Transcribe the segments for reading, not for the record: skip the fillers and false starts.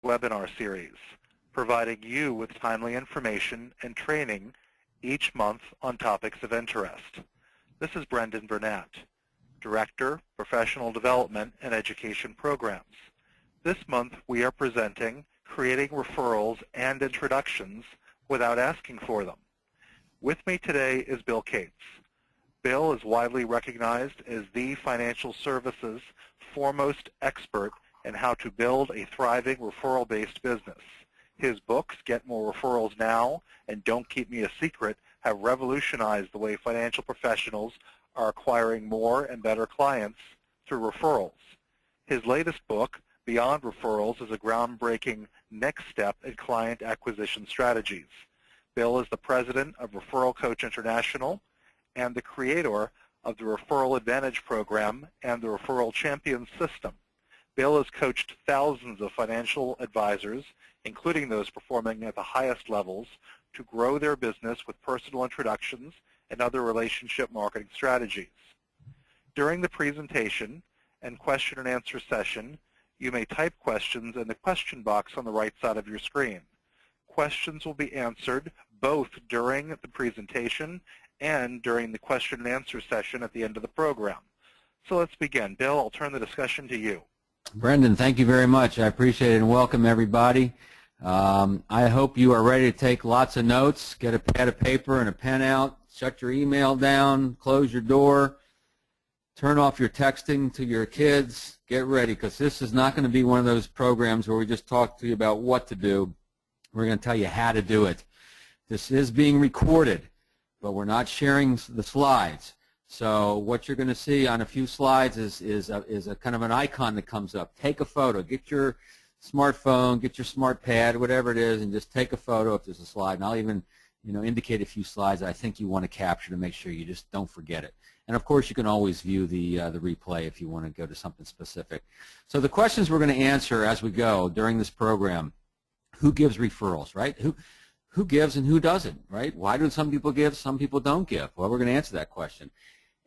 webinar series, providing you with timely information and training each month on topics of interest. This is Brendan Burnett, Director, Professional Development and Education Programs. This month we are presenting Creating Referrals and Introductions Without Asking for Them. With me today is Bill Cates. Bill is widely recognized as the financial services foremost expert in how to build a thriving referral-based business. His books, Get More Referrals Now and Don't Keep Me a Secret, have revolutionized the way financial professionals are acquiring more and better clients through referrals. His latest book, Beyond Referrals, is a groundbreaking next step in client acquisition strategies. Bill is the president of Referral Coach International and the creator of the Referral Advantage Program and the Referral Champions System. Bill has coached thousands of financial advisors, including those performing at the highest levels, to grow their business with personal introductions and other relationship marketing strategies. During the presentation and question and answer session, you may type questions in the question box on the right side of your screen. Questions will be answered both during the presentation and during the question and answer session at the end of the program. So let's begin. Bill, I'll turn the discussion to you. Brendan, thank you very much. I appreciate it, and welcome everybody. I hope you are ready to take lots of notes. Get a pad of paper and a pen out. Shut your email down. Close your door. Turn off your texting to your kids. Get ready, because this is not going to be one of those programs where we just talk to you about what to do. We're going to tell you how to do it. This is being recorded, but we're not sharing the slides. So what you're going to see on a few slides is a kind of an icon that comes up. Take a photo. Get your smartphone, get your smart pad, whatever it is, and just take a photo if there's a slide. And I'll even indicate a few slides I think you want to capture to make sure you just don't forget it. And of course, you can always view the replay if you want to go to something specific. So the questions we're going to answer as we go during this program: who gives referrals, right? Who gives and who doesn't, right? Why do some people give, some people don't give? Well, we're going to answer that question.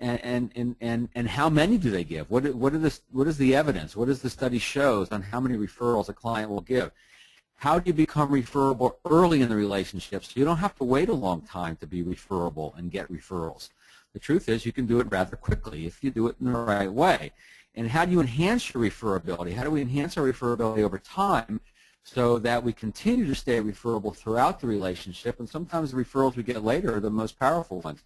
And how many do they give? What is the evidence? What does the study shows on how many referrals a client will give? How do you become referable early in the relationship so you don't have to wait a long time to be referable and get referrals? The truth is you can do it rather quickly if you do it in the right way. And how do you enhance your referability? How do we enhance our referability over time so that we continue to stay referable throughout the relationship? And sometimes the referrals we get later are the most powerful ones.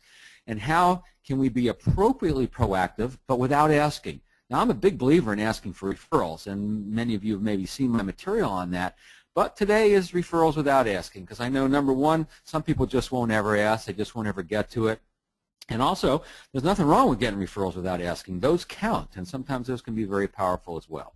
And how can we be appropriately proactive but without asking? Now, I'm a big believer in asking for referrals, and many of you have maybe seen my material on that. But today is referrals without asking, because I know, number one, some people just won't ever ask. They just won't ever get to it. And also, there's nothing wrong with getting referrals without asking. Those count, and sometimes those can be very powerful as well.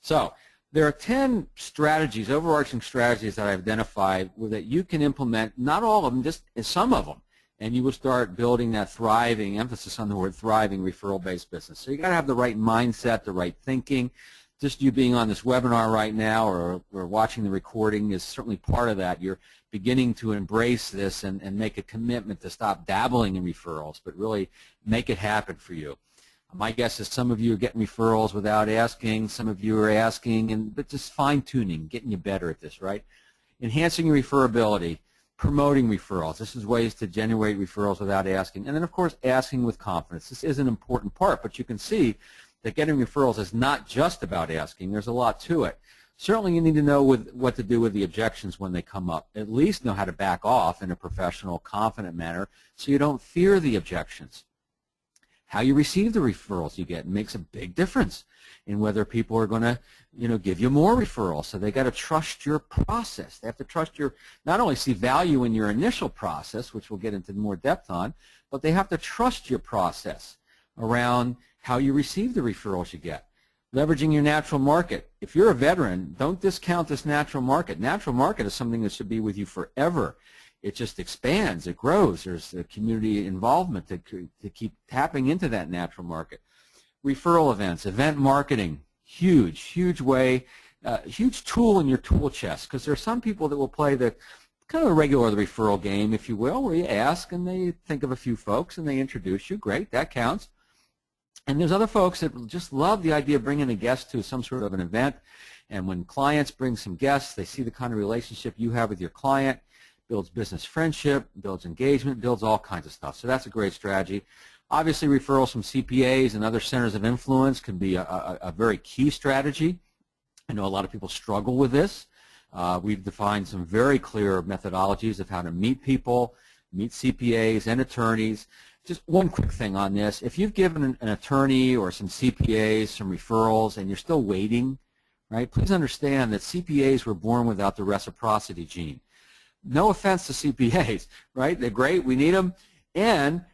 So there are 10 strategies, overarching strategies that I've identified that you can implement, not all of them, just some of them. And you will start building that thriving, emphasis on the word thriving, referral-based business. So you got to have the right mindset, the right thinking. Just you being on this webinar right now or watching the recording is certainly part of that. You're beginning to embrace this and make a commitment to stop dabbling in referrals, but really make it happen for you. My guess is some of you are getting referrals without asking. Some of you are asking, but just fine-tuning, getting you better at this, right? Enhancing your referability. Promoting referrals. This is ways to generate referrals without asking. And then, of course, asking with confidence. This is an important part, but you can see that getting referrals is not just about asking. There's a lot to it. Certainly, you need to know what to do with the objections when they come up. At least know how to back off in a professional, confident manner so you don't fear the objections. How you receive the referrals you get makes a big difference in whether people are going to, give you more referrals. So they got to trust your process. They have to trust not only see value in your initial process, which we'll get into more depth on, but they have to trust your process around how you receive the referrals you get. Leveraging your natural market. If you're a veteran, don't discount this natural market. Natural market is something that should be with you forever. It just expands, it grows. There's a community involvement to keep tapping into that natural market. Referral events, event marketing, huge way, huge tool in your tool chest, because there are some people that will play the kind of a regular referral game, if you will, where you ask and they think of a few folks and they introduce you. Great, that counts. And there's other folks that just love the idea of bringing a guest to some sort of an event. And when clients bring some guests, they see the kind of relationship you have with your client, builds business friendship, builds engagement, builds all kinds of stuff. So that's a great strategy. Obviously, referrals from CPAs and other centers of influence can be a very key strategy. I know a lot of people struggle with this. We've defined some very clear methodologies of how to meet people, meet CPAs and attorneys. Just one quick thing on this. If you've given an attorney or some CPAs some referrals and you're still waiting, right, please understand that CPAs were born without the reciprocity gene. No offense to CPAs, right? They're great. We need them. And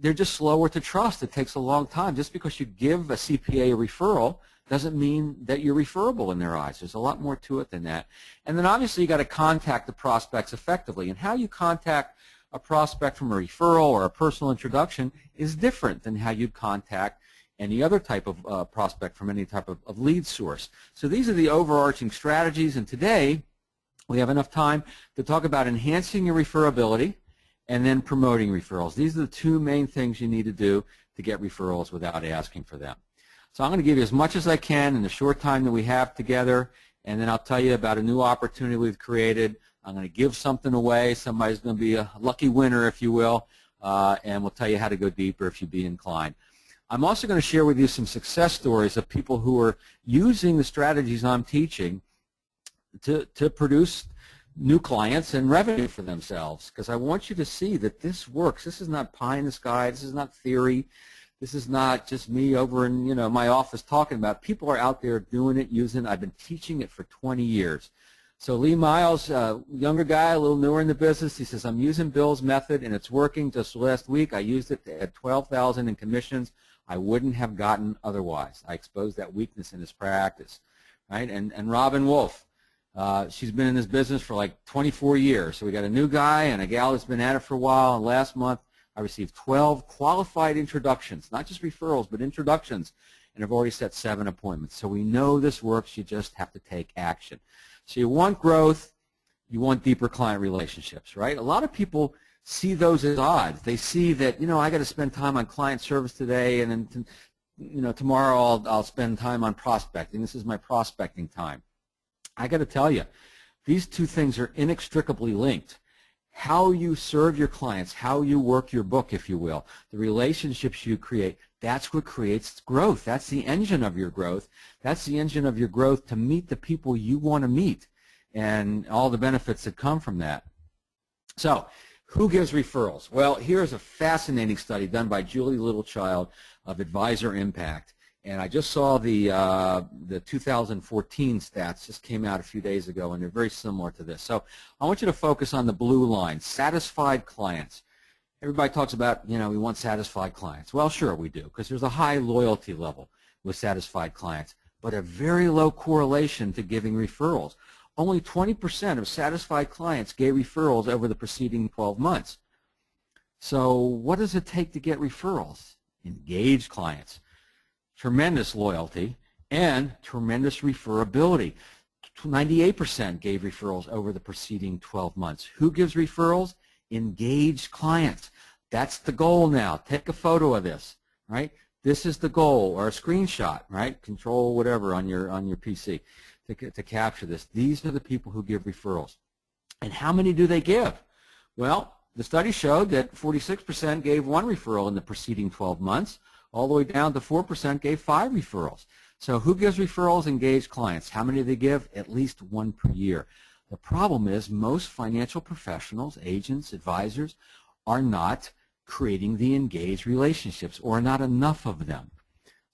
they're just slower to trust. It takes a long time. Just because you give a CPA a referral doesn't mean that you're referable in their eyes. There's a lot more to it than that. And then obviously you got to contact the prospects effectively. And how you contact a prospect from a referral or a personal introduction is different than how you'd contact any other type of prospect from any type of lead source. So these are the overarching strategies, and today we have enough time to talk about enhancing your referability and then promoting referrals. These are the two main things you need to do to get referrals without asking for them. So I'm going to give you as much as I can in the short time that we have together, and then I'll tell you about a new opportunity we've created. I'm going to give something away. Somebody's going to be a lucky winner, if you will, and we'll tell you how to go deeper if you'd be inclined. I'm also going to share with you some success stories of people who are using the strategies I'm teaching to produce new clients and revenue for themselves, because I want you to see that this works. This is not pie in the sky. This is not theory. This is not just me over in my office talking about it. People are out there doing it, using it. I've been teaching it for 20 years. So Lee Miles, younger guy, a little newer in the business, he says, I'm using Bill's method and it's working. Just last week I used it at $12,000 in commissions I wouldn't have gotten otherwise. I exposed that weakness in his practice, right? And Robin Wolf, she's been in this business for like 24 years. So we got a new guy and a gal that's been at it for a while, and last month I received 12 qualified introductions, not just referrals, but introductions, and I've already set 7 appointments. So we know this works. You just have to take action. So you want growth, you want deeper client relationships, right? A lot of people see those as odds. They see that, I got to spend time on client service today, and then, tomorrow I'll spend time on prospecting. This is my prospecting time. I got to tell you, these two things are inextricably linked. How you serve your clients, how you work your book, if you will, the relationships you create, that's what creates growth. That's the engine of your growth. That's the engine of your growth to meet the people you want to meet and all the benefits that come from that. So who gives referrals? Well, here's a fascinating study done by Julie Littlechild of Advisor Impact. And I just saw the 2014 stats just came out a few days ago, and they're very similar to this. So I want you to focus on the blue line, satisfied clients. Everybody talks about, we want satisfied clients. Well, sure we do, because there's a high loyalty level with satisfied clients, but a very low correlation to giving referrals. Only 20% of satisfied clients gave referrals over the preceding 12 months. So what does it take to get referrals? Engaged clients, tremendous loyalty, and tremendous referability. 98% gave referrals over the preceding 12 months. Who gives referrals? Engaged clients. That's the goal now. Take a photo of this, right? This is the goal, or a screenshot, right? Control whatever on your PC to capture this. These are the people who give referrals. And how many do they give? Well, the study showed that 46% gave 1 referral in the preceding 12 months, all the way down to 4% gave 5 referrals. So who gives referrals? Engaged clients. How many do they give? At least 1 per year. The problem is most financial professionals, agents, advisors, are not creating the engaged relationships, or not enough of them.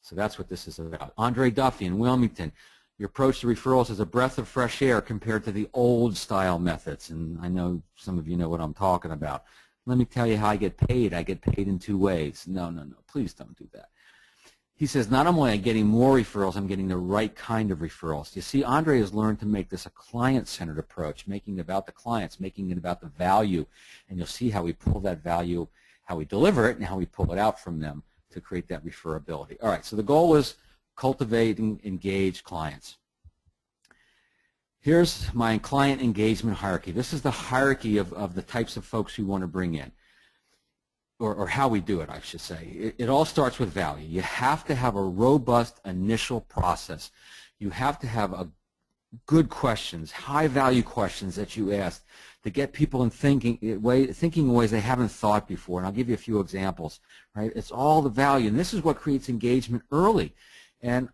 So that's what this is about. Andre Duffy in Wilmington, your approach to referrals is a breath of fresh air compared to the old style methods. And I know some of you know what I'm talking about. Let me tell you how I get paid. I get paid in 2 ways. No, please don't do that. He says, not only am I getting more referrals, I'm getting the right kind of referrals. You see, Andre has learned to make this a client-centered approach, making it about the clients, making it about the value. And you'll see how we pull that value, how we deliver it, and how we pull it out from them to create that referability. All right, so the goal is cultivating engaged clients. Here's my client engagement hierarchy. This is the hierarchy of the types of folks we want to bring in. or how we do it, I should say. It all starts with value. You have to have a robust initial process. You have to have good questions, high-value questions that you ask to get people in thinking in ways they haven't thought before. And I'll give you a few examples. Right? It's all the value, and this is what creates engagement early. And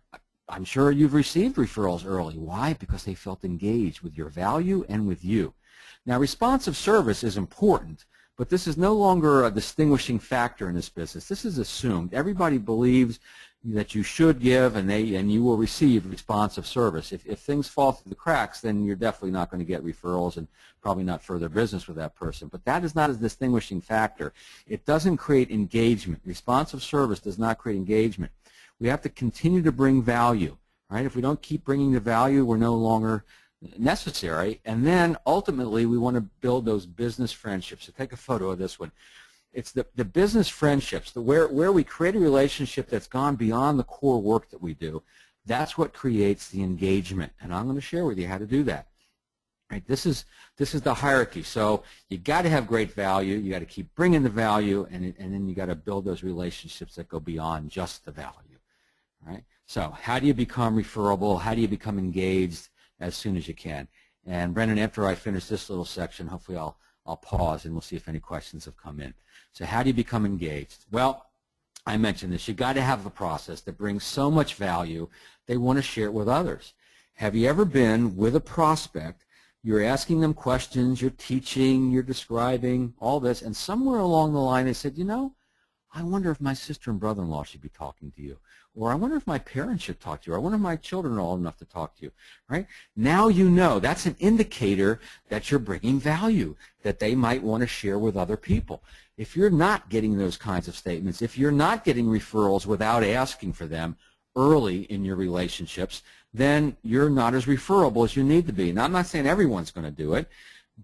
I'm sure you've received referrals early. Why? Because they felt engaged with your value and with you. Now, responsive service is important, but this is no longer a distinguishing factor in this business. This is assumed. Everybody believes that you should give and you will receive responsive service. If things fall through the cracks, then you're definitely not going to get referrals and probably not further business with that person. But that is not a distinguishing factor. It doesn't create engagement. Responsive service does not create engagement. We have to continue to bring value. Right? If we don't keep bringing the value, we're no longer necessary. And then ultimately we want to build those business friendships. So take a photo of this one. It's the business friendships, where we create a relationship that's gone beyond the core work that we do. That's what creates the engagement. And I'm going to share with you how to do that. Right? This is the hierarchy. So you got to have great value. You got to keep bringing the value, and then you got to build those relationships that go beyond just the value. Right? So how do you become referable? How do you become engaged as soon as you can? And Brendan, after I finish this little section, hopefully I'll pause and we'll see if any questions have come in. So how do you become engaged? Well, I mentioned this. You've got to have a process that brings so much value they want to share it with others. Have you ever been with a prospect, you're asking them questions, you're teaching, you're describing, all this, and somewhere along the line they said, you know, I wonder if my sister and brother-in-law should be talking to you. Or I wonder if my parents should talk to you. Or I wonder if my children are old enough to talk to you. Right? Now you know. That's an indicator that you're bringing value that they might want to share with other people. If you're not getting those kinds of statements, if you're not getting referrals without asking for them early in your relationships, then you're not as referable as you need to be. Now, I'm not saying everyone's going to do it,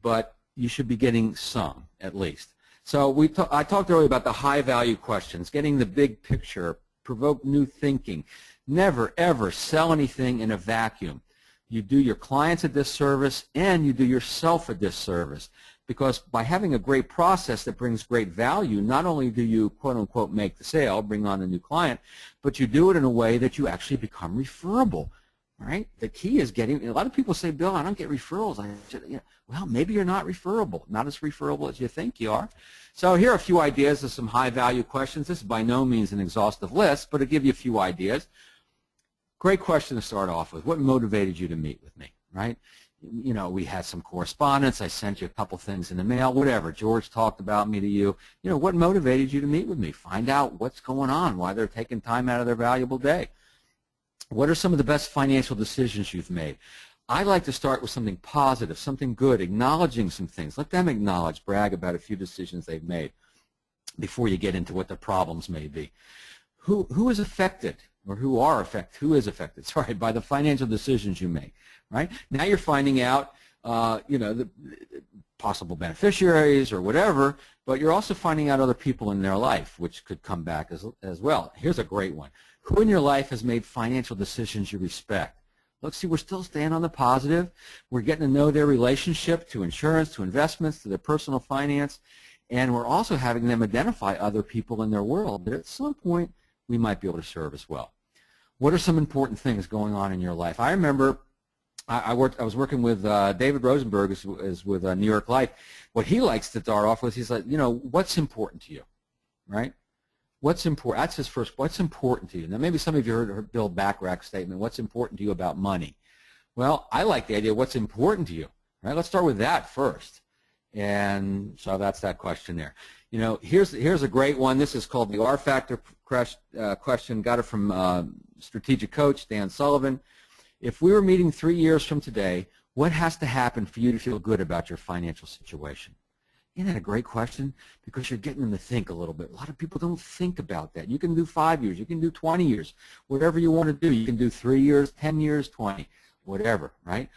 but you should be getting some at least. So I talked earlier about the high-value questions, getting the big picture, provoke new thinking. Never, ever sell anything in a vacuum. You do your clients a disservice and you do yourself a disservice, because by having a great process that brings great value, not only do you, quote-unquote, make the sale, bring on a new client, but you do it in a way that you actually become referable. Right? The key is getting, a lot of people say, Bill, I don't get referrals. Well, maybe you're not referable, not as referable as you think you are. So here are a few ideas of some high-value questions. This is by no means an exhaustive list, but to give you a few ideas. Great question to start off with. What motivated you to meet with me? Right? You know, we had some correspondence. I sent you a couple things in the mail, whatever. George talked about me to you. You know, what motivated you to meet with me? Find out what's going on, why they're taking time out of their valuable day. What are some of the best financial decisions you've made? I like to start with something positive, something good, acknowledging some things. Let them acknowledge, brag about a few decisions they've made before you get into what the problems may be. Who is affected, or who is affected, sorry, by the financial decisions you make, right? Now you're finding out, you know, the possible beneficiaries or whatever, but you're also finding out other people in their life, which could come back as well. Here's a great one. Who in your life has made financial decisions you respect? Look, see, we're still staying on the positive. We're getting to know their relationship to insurance, to investments, to their personal finance, and we're also having them identify other people in their world that at some point we might be able to serve as well. What are some important things going on in your life? I remember I was working with David Rosenberg, is with New York Life. What he likes to start off with, he's like, you know, what's important to you, right? What's important? That's his first. What's important to you? Now, maybe some of you heard Bill Bacharach's statement. What's important to you about money? Well, I like the idea of what's important to you. Right? Let's start with that first. And so that's that question there. You know, here's a great one. This is called the R Factor question. Got it from strategic coach Dan Sullivan. If we were meeting 3 years from today, what has to happen for you to feel good about your financial situation? Isn't that a great question? Because you're getting them to think a little bit. A lot of people don't think about that. You can do 5 years. You can do 20 years. Whatever you want to do. You can do 3 years, 10 years, 20, whatever, right?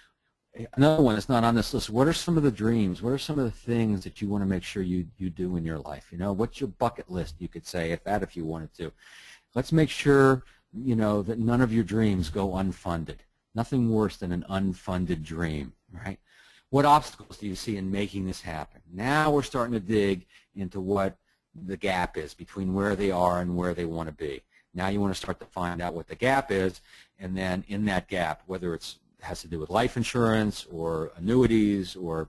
Another one that's not on this list. What are some of the dreams? What are some of the things that you want to make sure you do in your life? You know, what's your bucket list, you could say, if you wanted to. Let's make sure, you know, that none of your dreams go unfunded. Nothing worse than an unfunded dream, right? What obstacles do you see in making this happen? Now we're starting to dig into what the gap is between where they are and where they want to be. Now you want to start to find out what the gap is, and then in that gap, whether it has to do with life insurance or annuities or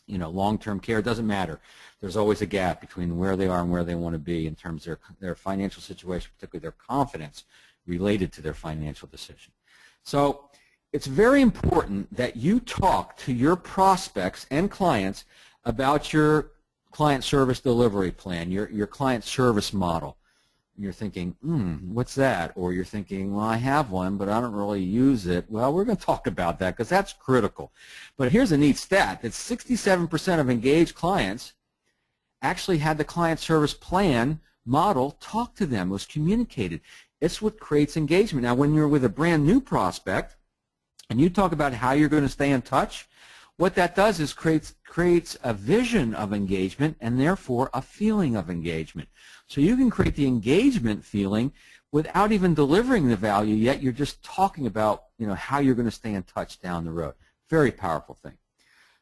long-term care, it doesn't matter. There's always a gap between where they are and where they want to be in terms of their financial situation, particularly their confidence related to their financial decision. So it's very important that you talk to your prospects and clients about your client service delivery plan, your client service model. You're thinking, what's that? Or you're thinking, well, I have one, but I don't really use it. Well, we're going to talk about that because that's critical. But here's a neat stat, that 67% of engaged clients actually had the client service plan model talk to them, was communicated. It's what creates engagement. Now, when you're with a brand new prospect and you talk about how you're going to stay in touch, what that does is creates a vision of engagement and therefore a feeling of engagement. So you can create the engagement feeling without even delivering the value yet. You're just talking about how you're going to stay in touch down the road. Very powerful thing.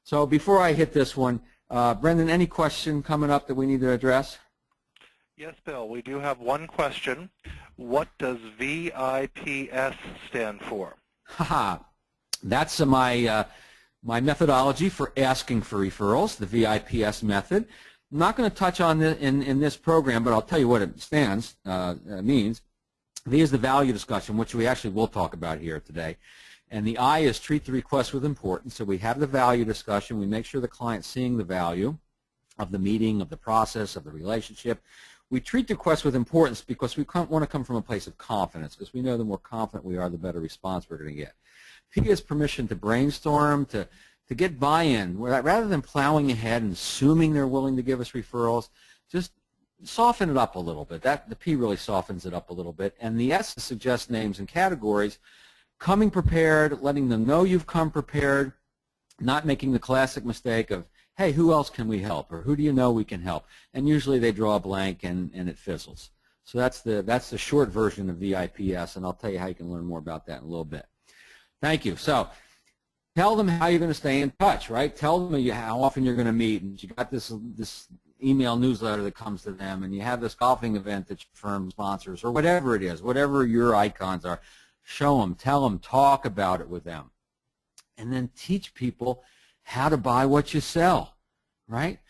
So before I hit this one, Brendan, any question coming up that we need to address? Yes, Bill. We do have one question. What does VIPS stand for? That's my methodology for asking for referrals, the VIPS method. I'm not going to touch on this in this program, but I'll tell you what it means. V is the value discussion, which we actually will talk about here today. And the I is treat the request with importance. So we have the value discussion. We make sure the client's seeing the value of the meeting, of the process, of the relationship. We treat the request with importance because we want to come from a place of confidence, because we know the more confident we are, the better response we're going to get. P is permission to brainstorm, to get buy-in. Rather than plowing ahead and assuming they're willing to give us referrals, just soften it up a little bit. The P really softens it up a little bit. And the S is suggest names and categories, coming prepared, letting them know you've come prepared, not making the classic mistake of, hey, who else can we help, or who do you know we can help? And usually they draw a blank and it fizzles. So that's the short version of VIPS, and I'll tell you how you can learn more about that in a little bit. Thank you. So tell them how you're going to stay in touch, right? Tell them how often you're going to meet, and you got this email newsletter that comes to them, and you have this golfing event that your firm sponsors, or whatever it is, whatever your icons are. Show them, tell them, talk about it with them, and then teach people how to buy what you sell, right?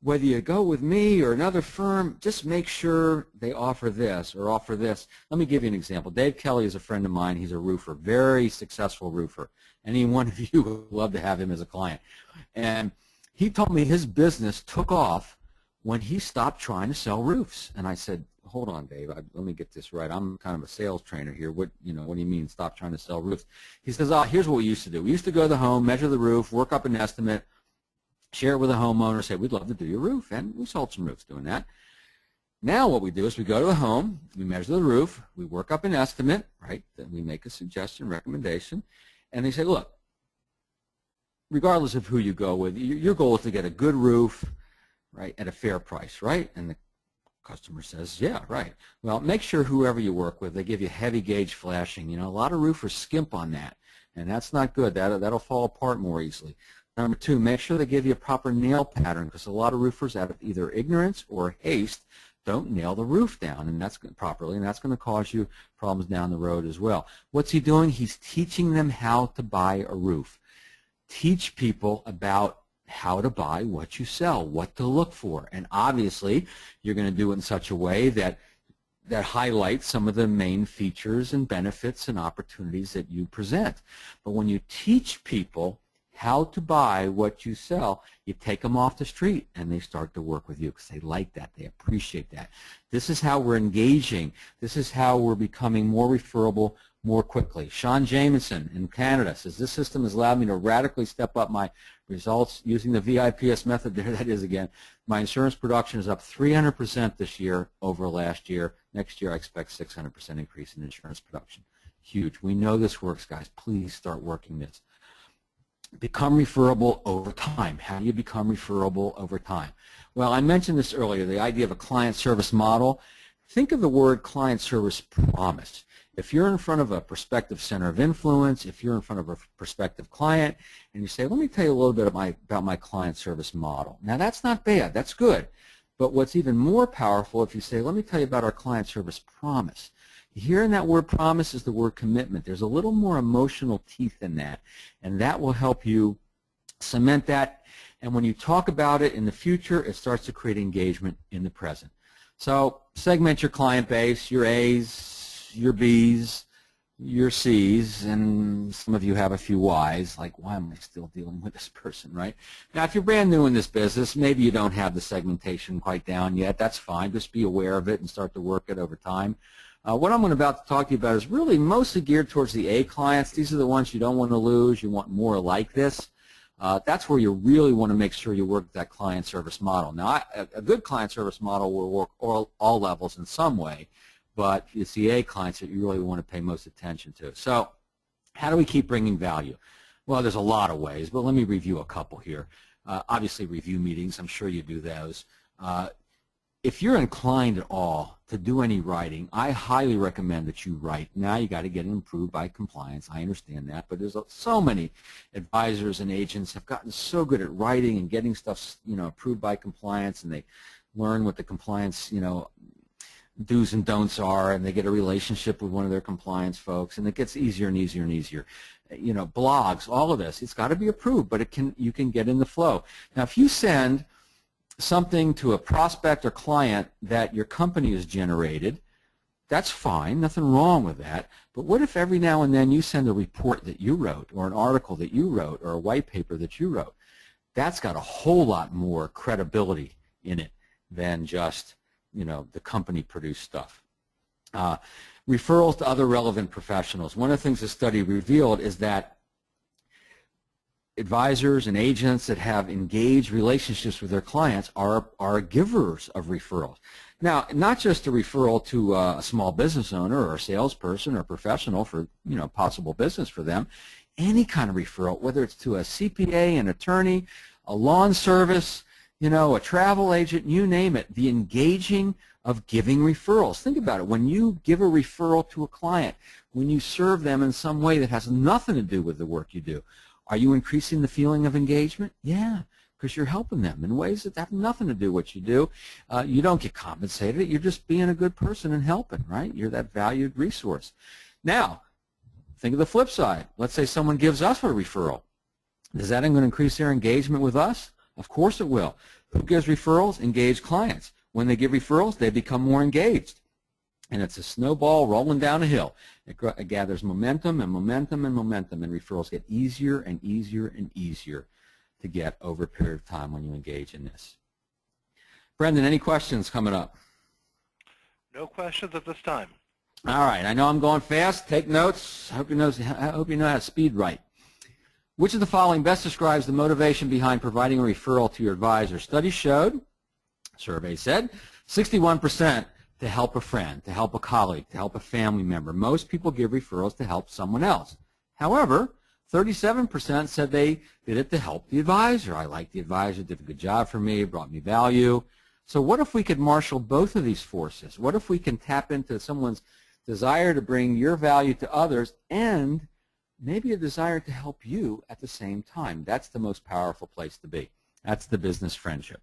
Whether you go with me or another firm, just make sure they offer this or offer this. Let me give you an example. Dave Kelly is a friend of mine. He's a roofer, very successful roofer. Any one of you would love to have him as a client. And he told me his business took off when he stopped trying to sell roofs. And I said, hold on, Dave, let me get this right. I'm kind of a sales trainer here. What do you mean stop trying to sell roofs? He says, here's what we used to do. We used to go to the home, measure the roof, work up an estimate, share it with a homeowner, say, we'd love to do your roof. And we sold some roofs doing that. Now what we do is we go to the home, we measure the roof, we work up an estimate, right? Then we make a suggestion, recommendation, and they say, look, regardless of who you go with, your goal is to get a good roof, right, at a fair price, right? And the customer says, yeah, right. Well, make sure whoever you work with, they give you heavy gauge flashing. A lot of roofers skimp on that, and that's not good. That'll fall apart more easily. Number two, make sure they give you a proper nail pattern, because a lot of roofers, out of either ignorance or haste, don't nail the roof down and that's properly, and that's going to cause you problems down the road as well. What's he doing? He's teaching them how to buy a roof. Teach people about how to buy what you sell, what to look for, and obviously you're going to do it in such a way that highlights some of the main features and benefits and opportunities that you present. But when you teach people how to buy what you sell, you take them off the street and they start to work with you because they like that, they appreciate that. This is how we're engaging. This is how we're becoming more referable more quickly. Sean Jamieson in Canada says, this system has allowed me to radically step up my results using the VIPS method. There that is again. My insurance production is up 300% this year over last year. Next year I expect 600% increase in insurance production. Huge. We know this works, guys. Please start working this. Become referable over time. How do you become referable over time? Well, I mentioned this earlier, the idea of a client service model. Think of the word client service promise. If you're in front of a prospective center of influence, if you're in front of a prospective client, and you say, let me tell you a little bit about my client service model. Now, that's not bad. That's good. But what's even more powerful if you say, let me tell you about our client service promise. Here in that word promise is the word commitment. There's a little more emotional teeth in that, and that will help you cement that. And when you talk about it in the future, it starts to create engagement in the present. So segment your client base, your A's, your B's, your C's, and some of you have a few Y's, like, why am I still dealing with this person, right? Now, if you're brand new in this business, maybe you don't have the segmentation quite down yet. That's fine. Just be aware of it and start to work it over time. What I'm about to talk to you about is really mostly geared towards the A clients. These are the ones you don't want to lose. You want more like this. That's where you really want to make sure you work that client service model. Now, a good client service model will work all levels in some way, but it's the A clients that you really want to pay most attention to. So how do we keep bringing value? Well, there's a lot of ways, but let me review a couple here. Obviously, review meetings. I'm sure you do those. If you're inclined at all to do any writing, I highly recommend that you write. Now you got to get it improved by compliance. I understand that, but there's so many advisors and agents have gotten so good at writing and getting stuff, approved by compliance, and they learn what the compliance, do's and don'ts are, and they get a relationship with one of their compliance folks, and it gets easier and easier and easier. Blogs, all of this, it's got to be approved, but you can get in the flow. Now, if you send something to a prospect or client that your company has generated, that's fine, nothing wrong with that. But what if every now and then you send a report that you wrote, or an article that you wrote, or a white paper that you wrote? That's got a whole lot more credibility in it than just, the company produced stuff. Referrals to other relevant professionals. One of the things the study revealed is that advisors and agents that have engaged relationships with their clients are givers of referrals. Now, not just a referral to a small business owner or a salesperson or a professional for possible business for them. Any kind of referral, whether it's to a CPA, an attorney, a lawn service, a travel agent, you name it, the engaging of giving referrals. Think about it. When you give a referral to a client, when you serve them in some way that has nothing to do with the work you do, are you increasing the feeling of engagement? Yeah, because you're helping them in ways that have nothing to do with what you do. You don't get compensated. You're just being a good person and helping, right? You're that valued resource. Now, think of the flip side. Let's say someone gives us a referral. Is that going to increase their engagement with us? Of course it will. Who gives referrals? Engaged clients. When they give referrals, they become more engaged. And it's a snowball rolling down a hill. It gathers momentum and momentum and momentum, and referrals get easier and easier and easier to get over a period of time when you engage in this. Brendan, any questions coming up? No questions at this time. All right. I know I'm going fast. Take notes. I hope you know how to speed write. Which of the following best describes the motivation behind providing a referral to your advisor? Studies showed, survey said, 61% to help a friend, to help a colleague, to help a family member. Most people give referrals to help someone else. However, 37% said they did it to help the advisor. I like the advisor, did a good job for me, brought me value. So what if we could marshal both of these forces? What if we can tap into someone's desire to bring your value to others and maybe a desire to help you at the same time? That's the most powerful place to be. That's the business friendship.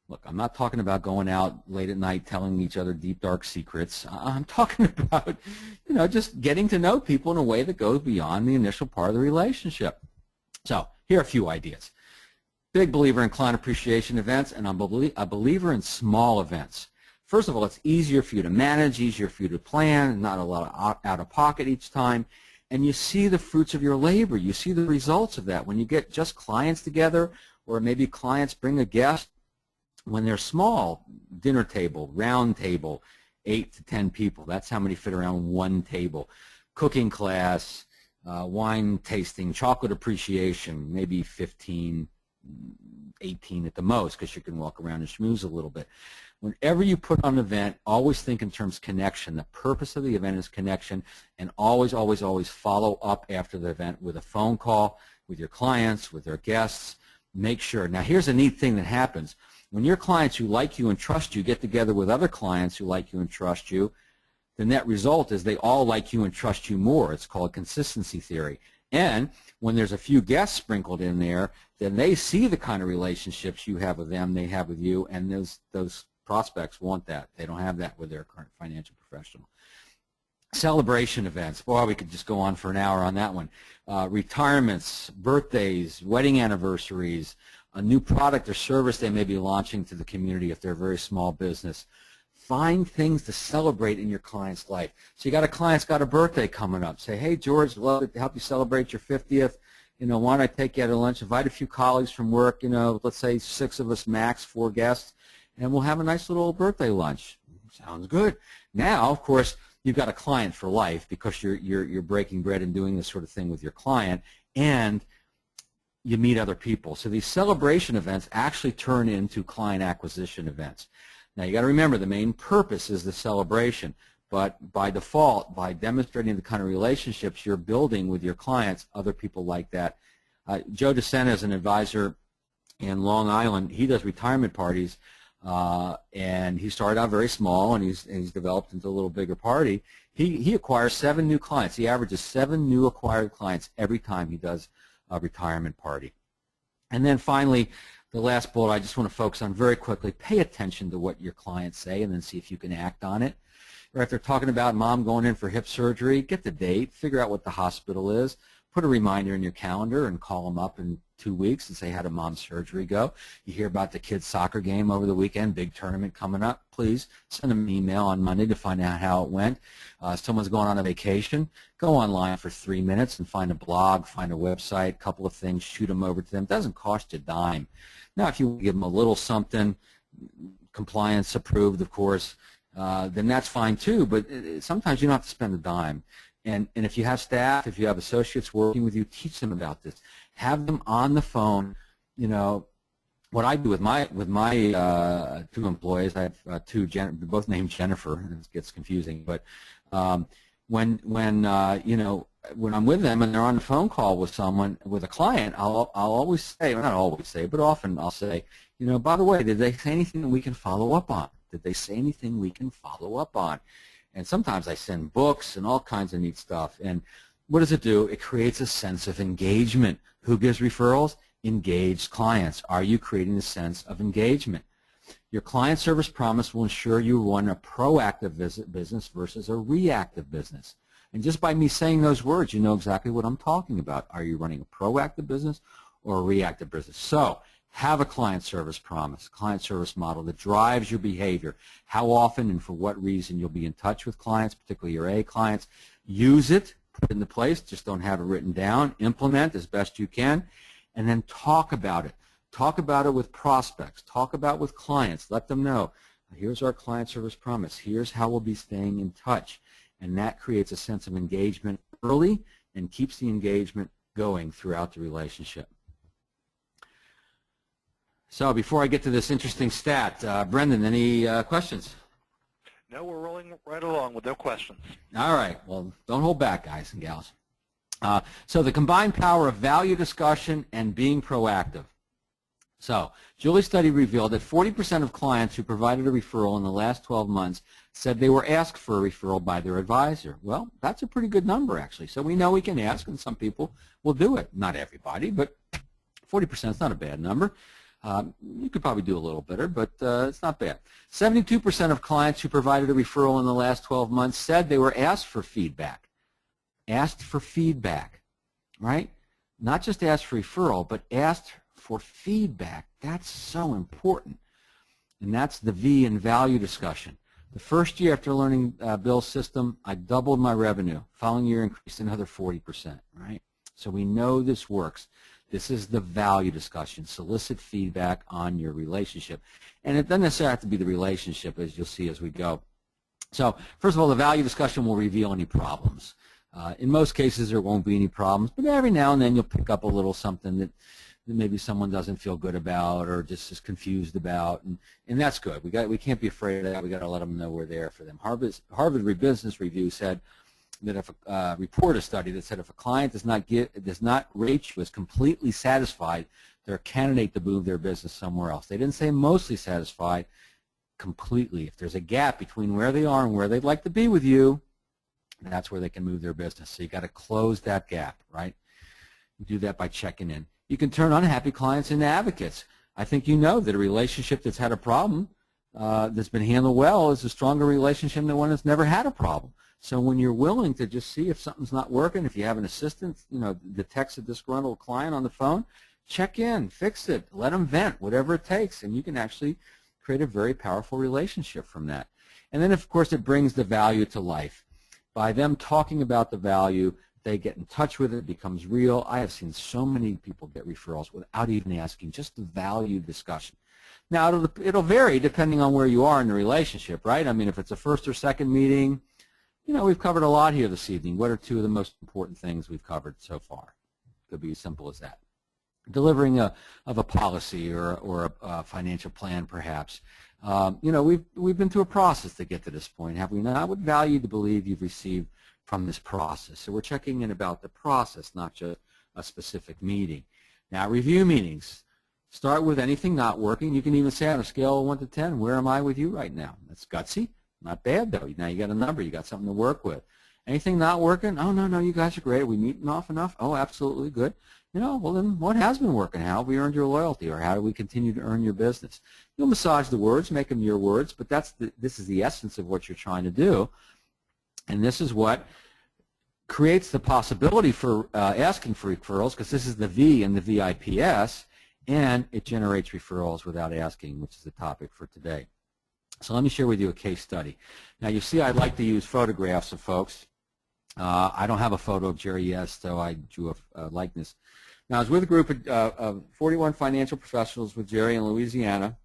Look, I'm not talking about going out late at night telling each other deep, dark secrets. I'm talking about, just getting to know people in a way that goes beyond the initial part of the relationship. So here are a few ideas. Big believer in client appreciation events, and I'm a believer in small events. First of all, it's easier for you to manage, easier for you to plan, not a lot of out of pocket each time. And you see the fruits of your labor. You see the results of that. When you get just clients together, or maybe clients bring a guest, when they're small, dinner table, round table, 8 to 10 people. That's how many fit around one table. Cooking class, wine tasting, chocolate appreciation, maybe 15, 18 at the most, because you can walk around and schmooze a little bit. Whenever you put on an event, always think in terms of connection. The purpose of the event is connection, and always, always, always follow up after the event with a phone call with your clients, with their guests. Make sure. Now, here's a neat thing that happens. When your clients who like you and trust you get together with other clients who like you and trust you, the net result is they all like you and trust you more. It's called consistency theory. And when there's a few guests sprinkled in there, then they see the kind of relationships you have with them, they have with you, and those prospects want that. They don't have that with their current financial professional. Celebration events. Boy, we could just go on for an hour on that one. Retirements, birthdays, wedding anniversaries, a new product or service they may be launching to the community if they're a very small business. Find things to celebrate in your client's life. So you got a client's got a birthday coming up. Say, hey, George, love to help you celebrate your 50th. You know, why don't I take you out to lunch? Invite a few colleagues from work, you know, let's say 6 of us max, 4 guests, and we'll have a nice little birthday lunch. Sounds good. Now, of course, you've got a client for life because you're breaking bread and doing this sort of thing with your client, and you meet other people. So these celebration events actually turn into client acquisition events. Now, you got to remember the main purpose is the celebration, but by default, by demonstrating the kind of relationships you're building with your clients, other people like that. Joe DeSena is an advisor in Long Island. He does retirement parties, and he started out very small, and he's developed into a little bigger party. He acquires 7 new clients. He averages 7 new acquired clients every time he does a retirement party. And then finally, the last bullet I just want to focus on very quickly, pay attention to what your clients say and then see if you can act on it. Or if they're talking about mom going in for hip surgery, get the date, figure out what the hospital is, put a reminder in your calendar and call them up in 2 weeks and say, how did mom's surgery go? You hear about the kids' soccer game over the weekend, big tournament coming up, please send them an email on Monday to find out how it went. Someone's going on a vacation, go online for 3 minutes and find a blog, find a website, a couple of things, shoot them over to them. It doesn't cost you a dime. Now, if you give them a little something, compliance approved, of course, then that's fine too, but sometimes you don't have to spend a dime. And if you have staff, if you have associates working with you, teach them about this. Have them on the phone. You know, what I do with my 2 employees, I have 2, both named Jennifer, and it gets confusing, but when I'm with them and they're on a phone call with someone, with a client, I'll always say, well, not always say, but often I'll say, you know, by the way, did they say anything that we can follow up on? Did they say anything we can follow up on? And sometimes I send books and all kinds of neat stuff. And what does it do? It creates a sense of engagement. Who gives referrals? Engaged clients. Are you creating a sense of engagement? Your client service promise will ensure you run a proactive business versus a reactive business. And just by me saying those words, you know exactly what I'm talking about. Are you running a proactive business or a reactive business? So have a client service promise, client service model that drives your behavior. How often and for what reason you'll be in touch with clients, particularly your A clients. Use it, put it into place, just don't have it written down. Implement as best you can, and then talk about it. Talk about it with prospects. Talk about it with clients. Let them know, here's our client service promise. Here's how we'll be staying in touch. And that creates a sense of engagement early and keeps the engagement going throughout the relationship. So before I get to this interesting stat, Brendan, any questions? No, we're rolling right along with no questions. All right. Well, don't hold back, guys and gals. So the combined power of value discussion and being proactive. So Julie's study revealed that 40% of clients who provided a referral in the last 12 months said they were asked for a referral by their advisor. Well, that's a pretty good number, actually. So we know we can ask, and some people will do it. Not everybody, but 40% is not a bad number. You could probably do a little better, but it's not bad. 72% of clients who provided a referral in the last 12 months said they were asked for feedback. Asked for feedback, right? Not just asked for referral, but asked for feedback. That's so important. And that's the V in value discussion. The first year after learning Bill's system, I doubled my revenue. Following year increased another 40%, right? So we know this works. This is the value discussion. Solicit feedback on your relationship. And it doesn't necessarily have to be the relationship, as you'll see as we go. So first of all, the value discussion will reveal any problems. In most cases, there won't be any problems, but every now and then you'll pick up a little something that maybe someone doesn't feel good about or just is confused about, and that's good. We can't be afraid of that. We got to let them know we're there for them. Harvard Business Review said that if report a study that said if a client does not rate you as completely satisfied, they're a candidate to move their business somewhere else. They didn't say mostly satisfied, completely. If there's a gap between where they are and where they'd like to be with you, that's where they can move their business. So you got to close that gap, right? You do that by checking in. You can turn unhappy clients into advocates. I think you know that a relationship that's had a problem that's been handled well is a stronger relationship than one that's never had a problem. So when you're willing to just see if something's not working, if you have an assistant, detects a disgruntled client on the phone, check in, fix it, let them vent, whatever it takes, and you can actually create a very powerful relationship from that. And then, of course, it brings the value to life. By them talking about the value, they get in touch with it, it becomes real. I have seen so many people get referrals without even asking, just the value discussion. Now, it'll vary depending on where you are in the relationship, right? I mean, if it's a first or second meeting, we've covered a lot here this evening. What are two of the most important things we've covered so far? Could be as simple as that. Delivering of a policy or a financial plan, perhaps. We've been through a process to get to this point, have we not? What value to believe you've received from this process? So we're checking in about the process, not just a specific meeting. Now, review meetings. Start with anything not working. You can even say on a scale of 1 to 10, where am I with you right now? That's gutsy. Not bad, though. Now you got a number. You got something to work with. Anything not working? Oh, no, you guys are great. Are we meeting off enough? Oh, absolutely good. Well, then what has been working? How have we earned your loyalty, or how do we continue to earn your business? You'll massage the words, make them your words, but this is the essence of what you're trying to do, and this is what creates the possibility for asking for referrals, because this is the V in the VIPS, and it generates referrals without asking, which is the topic for today. So let me share with you a case study. Now, you see I like to use photographs of folks. I don't have a photo of Jerry yet, so I drew a likeness. Now, I was with a group of 41 financial professionals with Jerry in Louisiana.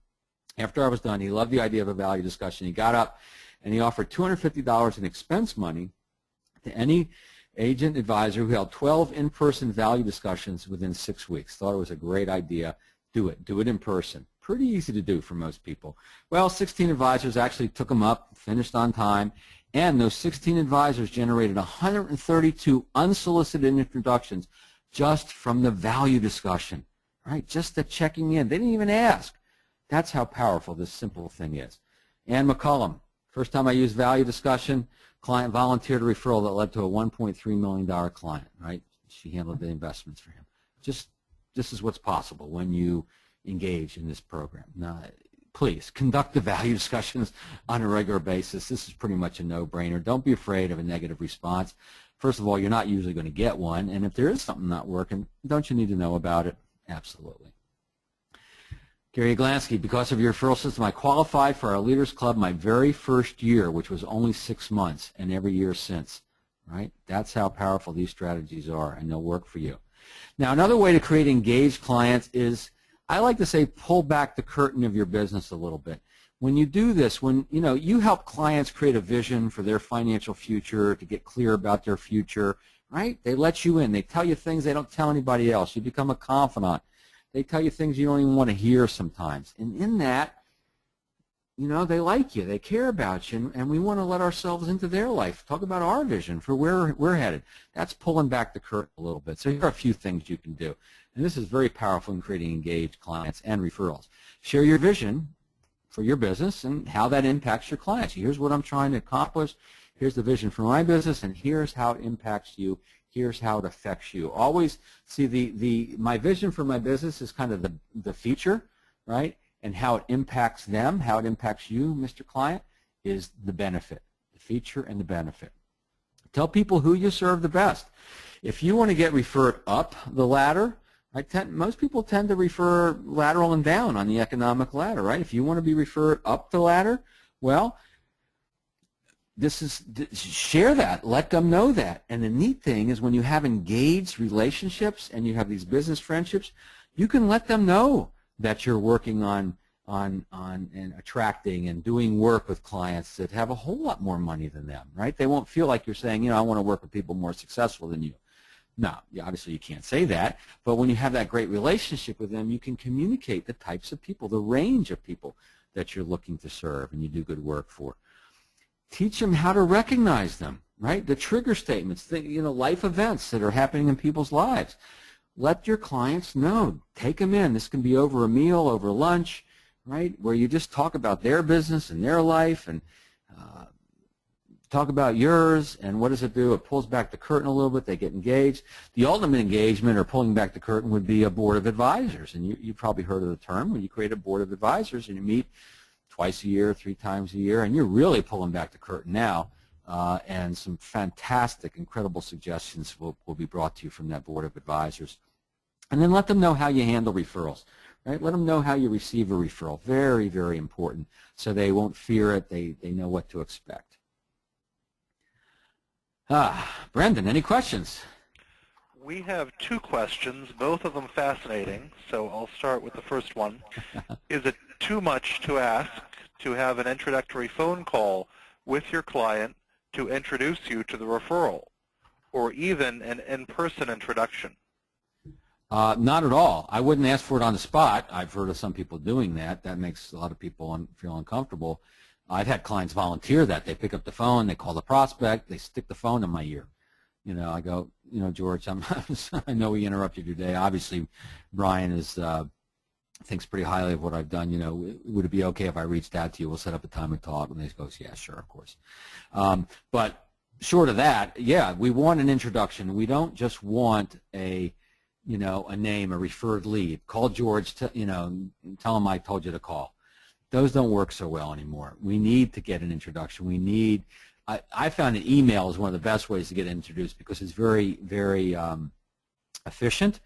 After I was done, he loved the idea of a value discussion. He got up and he offered $250 in expense money to any agent advisor who held 12 in-person value discussions within 6 weeks. Thought it was a great idea. Do it in person. Pretty easy to do for most people. Well, 16 advisors actually took them up, finished on time, and those 16 advisors generated 132 unsolicited introductions just from the value discussion, right? Just the checking in. They didn't even ask. That's how powerful this simple thing is. Ann McCullum, first time I used value discussion, client volunteered a referral that led to a $1.3 million client, right? She handled the investments for him. This is what's possible when you engage in this program. Now, please conduct the value discussions on a regular basis. This is pretty much a no-brainer. Don't be afraid of a negative response. First of all, you're not usually going to get one, and if there is something not working, don't you need to know about it? Absolutely. Gary Glansky, because of your referral system, I qualified for our Leaders Club my very first year, which was only 6 months, and every year since. Right? That's how powerful these strategies are, and they'll work for you. Now, another way to create engaged clients is, I like to say, pull back the curtain of your business a little bit. When you do this, when you help clients create a vision for their financial future, to get clear about their future, right? They let you in. They tell you things they don't tell anybody else. You become a confidant. They tell you things you don't even want to hear sometimes. And in that, they like you. They care about you, and we want to let ourselves into their life. Talk about our vision for where we're headed. That's pulling back the curtain a little bit. So here are a few things you can do. And this is very powerful in creating engaged clients and referrals. Share your vision for your business and how that impacts your clients. Here's what I'm trying to accomplish. Here's the vision for my business, and here's how it impacts you. Here's how it affects you. Always see my vision for my business is kind of the feature, right? And how it impacts them, how it impacts you, Mr. Client, is the benefit, the feature and the benefit. Tell people who you serve the best. If you want to get referred up the ladder, most people tend to refer lateral and down on the economic ladder, right? If you want to be referred up the ladder, well, share that. Let them know that. And the neat thing is when you have engaged relationships and you have these business friendships, you can let them know that you're working on and attracting and doing work with clients that have a whole lot more money than them, right? They won't feel like you're saying, I want to work with people more successful than you. No, obviously you can't say that, but when you have that great relationship with them, you can communicate the types of people, the range of people that you're looking to serve and you do good work for. Teach them how to recognize them, right? The trigger statements, life events that are happening in people's lives. Let your clients know. Take them in. This can be over a meal, over lunch, right, where you just talk about their business and their life and talk about yours, and what does it do? It pulls back the curtain a little bit. They get engaged. The ultimate engagement or pulling back the curtain would be a board of advisors, and you probably heard of the term. When you create a board of advisors and you meet twice a year, 3 times a year, and you're really pulling back the curtain now, and some fantastic, incredible suggestions will be brought to you from that board of advisors. And then let them know how you handle referrals. Right? Let them know how you receive a referral. Very, very important, so they won't fear it. They know what to expect. Brendan, any questions? We have 2 questions, both of them fascinating, so I'll start with the first one. Is it too much to ask to have an introductory phone call with your client to introduce you to the referral, or even an in-person introduction? Not at all. I wouldn't ask for it on the spot. I've heard of some people doing that. That makes a lot of people feel uncomfortable. I've had clients volunteer that. They pick up the phone, they call the prospect, they stick the phone in my ear. I go, George, I know we interrupted your day. Obviously, Brian thinks pretty highly of what I've done. Would it be okay if I reached out to you? We'll set up a time to talk. And he goes, yeah, sure, of course. But short of that, yeah, we want an introduction. We don't just want a name, a referred lead. Call George, tell him I told you to call. Those don't work so well anymore. We need to get an introduction. I found that email is one of the best ways to get introduced because it's very, very efficient.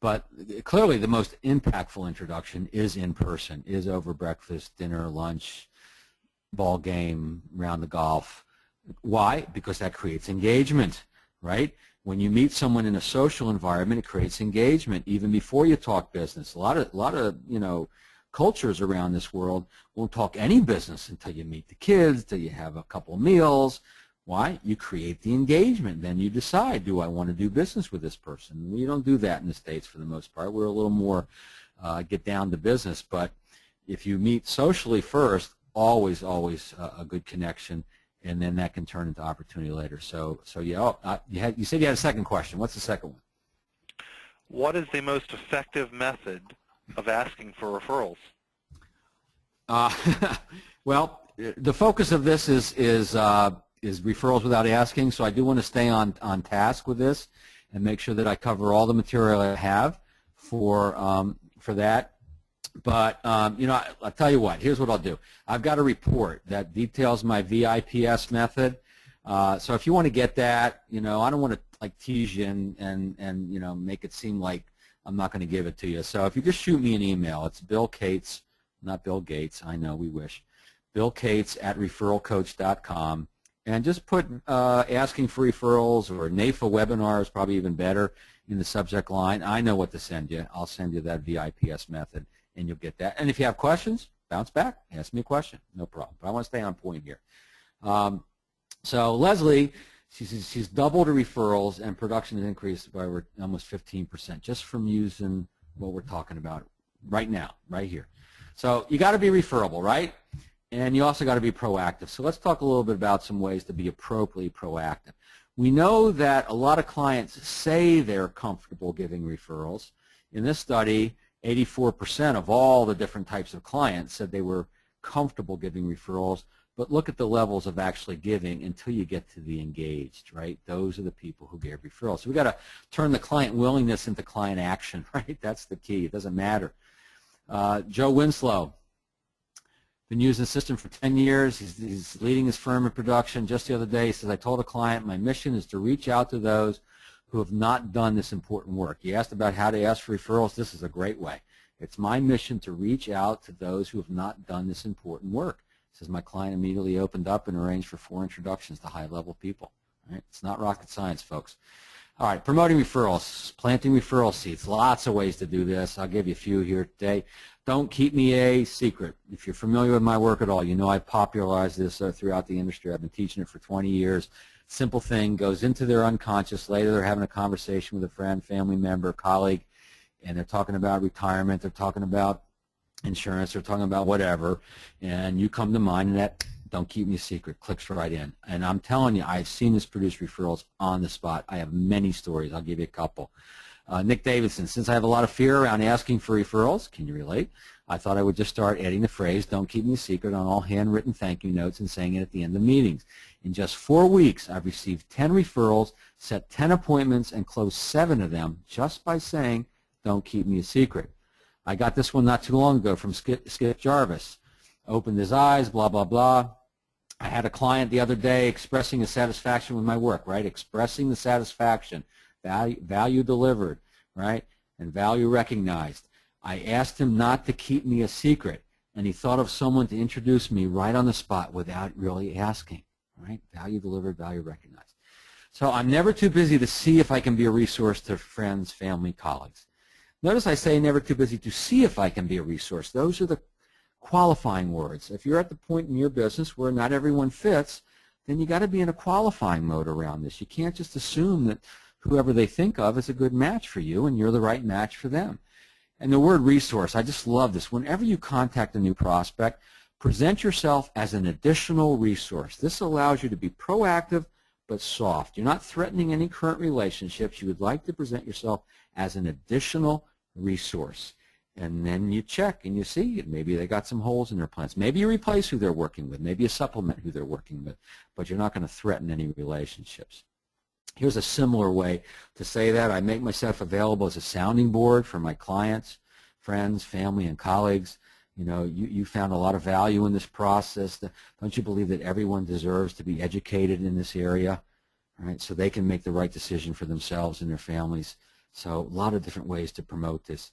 But clearly the most impactful introduction is in person, is over breakfast, dinner, lunch, ball game, round of golf. Why? Because that creates engagement, right? When you meet someone in a social environment, it creates engagement even before you talk business. A lot of cultures around this world won't talk any business until you meet the kids, till you have a couple of meals. Why? You create the engagement. Then you decide, do I want to do business with this person? We don't do that in the States for the most part. We're a little more get down to business. But if you meet socially first, always a good connection. And then that can turn into opportunity later. So yeah, you said you had a second question. What's the second one? What is the most effective method of asking for referrals? Well, the focus of this is referrals without asking. So I do want to stay on task with this and make sure that I cover all the material I have for that. But, I'll tell you what, here's what I'll do. I've got a report that details my VIPS method. So if you want to get that, I don't want to tease you and make it seem like I'm not going to give it to you. So if you just shoot me an email, it's Bill Cates, not Bill Gates, I know, we wish, Bill Cates @referralcoach.com, and just put asking for referrals or NAIFA Webinar is probably even better in the subject line. I know what to send you. I'll send you that VIPS method. And you'll get that. And if you have questions, bounce back. Ask me a question. No problem. But I want to stay on point here. So Leslie, she's doubled her referrals, and production has increased by almost 15% just from using what we're talking about right now, right here. So you got to be referable, right? And you also got to be proactive. So let's talk a little bit about some ways to be appropriately proactive. We know that a lot of clients say they're comfortable giving referrals. In this study, 84% of all the different types of clients said they were comfortable giving referrals, but look at the levels of actually giving until you get to the engaged, right? Those are the people who gave referrals. So we've got to turn the client willingness into client action, right? That's the key. It doesn't matter. Joe Winslow, been using the system for 10 years. He's leading his firm in production. Just the other day, he says, I told a client, my mission is to reach out to those who have not done this important work. You asked about how to ask for referrals. This is a great way. It's my mission to reach out to those who have not done this important work. He says my client immediately opened up and arranged for 4 introductions to high-level people. Right? It's not rocket science, folks. All right, promoting referrals, planting referral seeds. Lots of ways to do this. I'll give you a few here today. Don't keep me a secret. If you're familiar with my work at all, you know I popularized this throughout the industry. I've been teaching it for 20 years. Simple thing, goes into their unconscious. Later they're having a conversation with a friend, family member, colleague, and they're talking about retirement, they're talking about insurance, they're talking about whatever, and you come to mind, and that don't keep me a secret clicks right in. And I'm telling you, I've seen this produce referrals on the spot. I have many stories. I'll give you a couple. Nick Davidson, since I have a lot of fear around asking for referrals, can you relate? I thought I would just start adding the phrase, don't keep me a secret, on all handwritten thank you notes and saying it at the end of meetings. In just 4 weeks, I've received 10 referrals, set 10 appointments, and closed 7 of them just by saying, don't keep me a secret. I got this one not too long ago from Skip Jarvis. Opened his eyes, blah, blah, blah. I had a client the other day expressing his satisfaction with my work, right? Expressing the satisfaction, value delivered, right? And value recognized. I asked him not to keep me a secret, and he thought of someone to introduce me right on the spot without really asking, right? Value delivered, value recognized. So I'm never too busy to see if I can be a resource to friends, family, colleagues. Notice I say never too busy to see if I can be a resource. Those are the qualifying words. If you're at the point in your business where not everyone fits, then you got to be in a qualifying mode around this. You can't just assume that whoever they think of is a good match for you and you're the right match for them. And the word resource, I just love this. Whenever you contact a new prospect, present yourself as an additional resource. This allows you to be proactive but soft. You're not threatening any current relationships. You would like to present yourself as an additional resource. And then you check and you see maybe they got some holes in their plans. Maybe you replace who they're working with. Maybe you supplement who they're working with. But you're not going to threaten any relationships. Here's a similar way to say that. I make myself available as a sounding board for my clients, friends, family, and colleagues. You know, you found a lot of value in this process. Don't you believe that everyone deserves to be educated in this area, right? So they can make the right decision for themselves and their families. So a lot of different ways to promote this.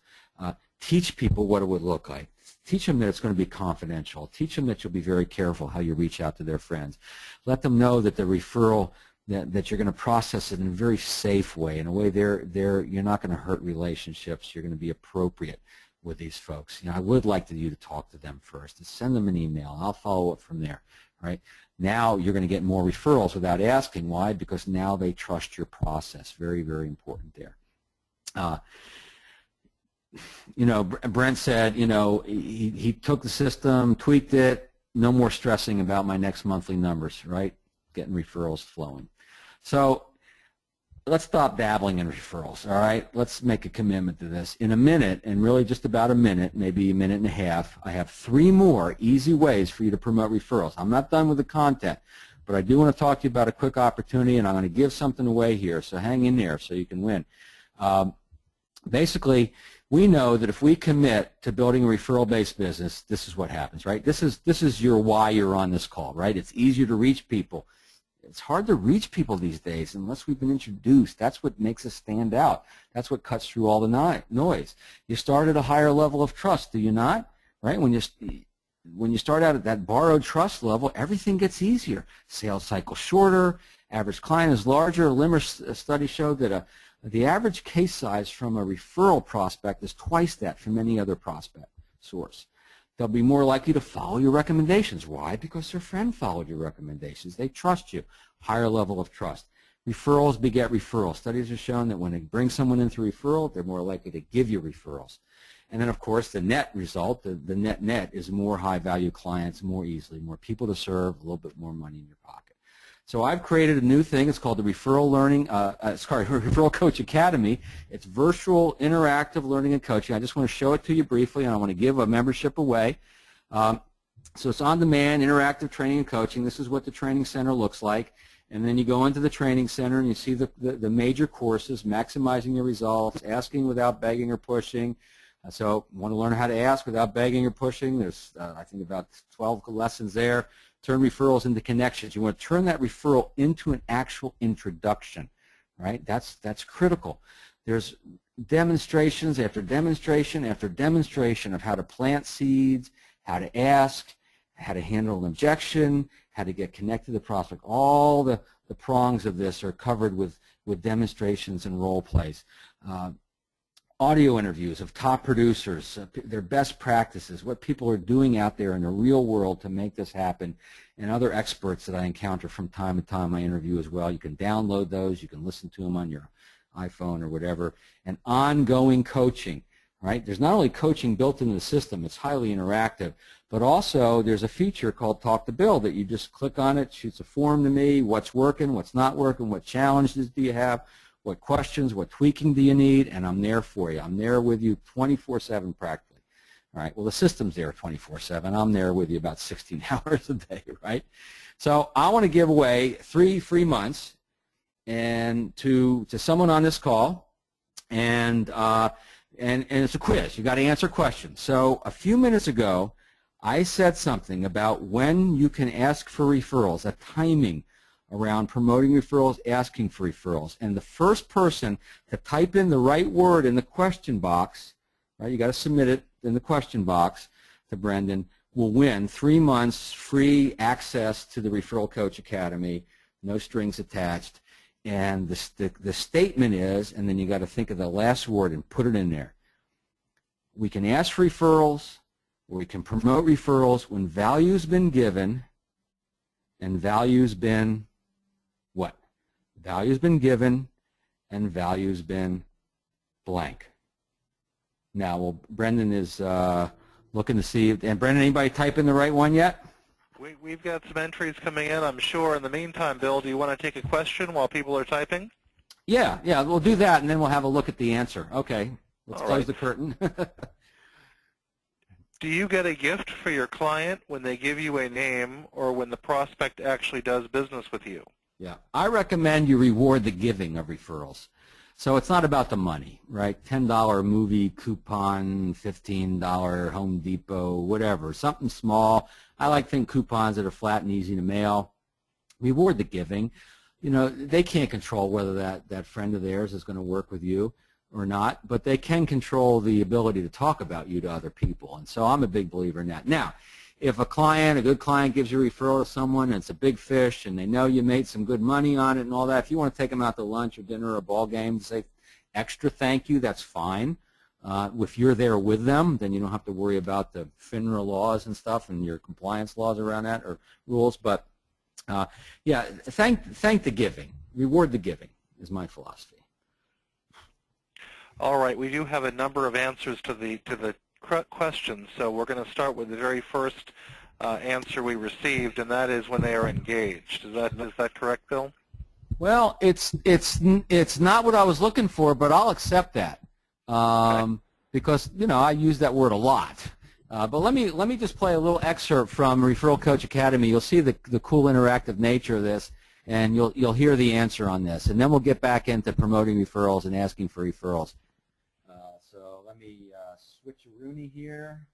Teach people what it would look like. Teach them that it's going to be confidential. Teach them that you'll be very careful how you reach out to their friends. Let them know that the referral, that you're going to process it in a very safe way, in a way you're not going to hurt relationships. You're going to be appropriate with these folks. You know, I would like you to talk to them first and send them an email. I'll follow up from there, right? Now you're going to get more referrals without asking. Why? Because now they trust your process. Very, very important there. You know, Brent said, you know, he took the system, tweaked it, no more stressing about my next monthly numbers, right? Getting referrals flowing. So let's stop dabbling in referrals, all right? Let's make a commitment to this. In a minute, and really just about a minute, maybe a minute and a half, I have 3 more easy ways for you to promote referrals. I'm not done with the content, but I do want to talk to you about a quick opportunity, and I'm going to give something away here, so hang in there so you can win. Basically, we know that if we commit to building a referral-based business, this is what happens, right? This is your why you're on this call, right? It's easier to reach people. It's hard to reach people these days unless we've been introduced. That's what makes us stand out. That's what cuts through all the noise. You start at a higher level of trust, do you not? Right? When you start out at that borrowed trust level, everything gets easier. Sales cycle shorter, average client is larger. A Limmer study showed that the average case size from a referral prospect is twice that from any other prospect source. They'll be more likely to follow your recommendations. Why? Because their friend followed your recommendations. They trust you. Higher level of trust. Referrals beget referrals. Studies have shown that when they bring someone in through referral, they're more likely to give you referrals. And then, of course, the net result, the net is more high-value clients more easily, more people to serve, a little bit more money in your pocket. So I've created a new thing. It's called the Referral Coach Academy. It's virtual, interactive learning and coaching. I just want to show it to you briefly, and I want to give a membership away. So it's on-demand, interactive training and coaching. This is what the training center looks like. And then you go into the training center and you see the major courses, maximizing your results, asking without begging or pushing. So you want to learn how to ask without begging or pushing. There's, I think, about 12 lessons there. Turn referrals into connections. You want to turn that referral into an actual introduction, right? That's critical. There's demonstrations after demonstration after demonstration of how to plant seeds, how to ask, how to handle an objection, how to get connected to the prospect. All the prongs of this are covered with demonstrations and role plays. Audio interviews of top producers, their best practices, what people are doing out there in the real world to make this happen, and other experts that I encounter from time to time I interview as well. You can download those. You can listen to them on your iPhone or whatever. And ongoing coaching, right? There's not only coaching built into the system, it's highly interactive, but also there's a feature called Talk to Bill that you just click on it, shoots a form to me, what's working, what's not working, what challenges do you have, what questions, what tweaking do you need, and I'm there for you. I'm there with you 24/7 practically. All right, well, the system's there 24/7. I'm there with you about 16 hours a day, right? So I want to give away 3 free months and to someone on this call, and it's a quiz. You got to answer questions. So a few minutes ago, I said something about when you can ask for referrals, a timing around promoting referrals, asking for referrals. And the first person to type in the right word in the question box, right, you got to submit it in the question box to Brendan, will win 3 months free access to the Referral Coach Academy, no strings attached. And the statement is, and then you got to think of the last word and put it in there. We can ask for referrals, or we can promote referrals when value's been given, and value's been what? Value's been given, and value's been blank. Now, well, Brendan is looking to see, and Brendan, anybody type in the right one yet? We've got some entries coming in, I'm sure. In the meantime, Bill, do you want to take a question while people are typing? Yeah, we'll do that, and then we'll have a look at the answer. Okay, let's All close right. the curtain. Do you get a gift for your client when they give you a name or when the prospect actually does business with you? Yeah, I recommend you reward the giving of referrals. So it's not about the money, right? $10 movie coupon, $15 Home Depot, whatever, something small. I like think coupons that are flat and easy to mail. Reward the giving. You know, they can't control whether that friend of theirs is going to work with you or not, but they can control the ability to talk about you to other people. And so I'm a big believer in that. Now, if a good client gives you a referral to someone and it's a big fish and they know you made some good money on it and all that, if you want to take them out to lunch or dinner or a ball game, say extra thank you, that's fine. If you're there with them, then you don't have to worry about the FINRA laws and stuff and your compliance laws around that or rules. But yeah, thank the giving, reward the giving is my philosophy. All right, we do have a number of answers to the questions, so we're going to start with the very first answer we received, and that is when they are engaged. Is that correct, Bill? Well, it's not what I was looking for, but I'll accept that because I use that word a lot. But let me just play a little excerpt from Referral Coach Academy. You'll see the cool interactive nature of this, and you'll hear the answer on this, and then we'll get back into promoting referrals and asking for referrals. So let me switch a Rooney here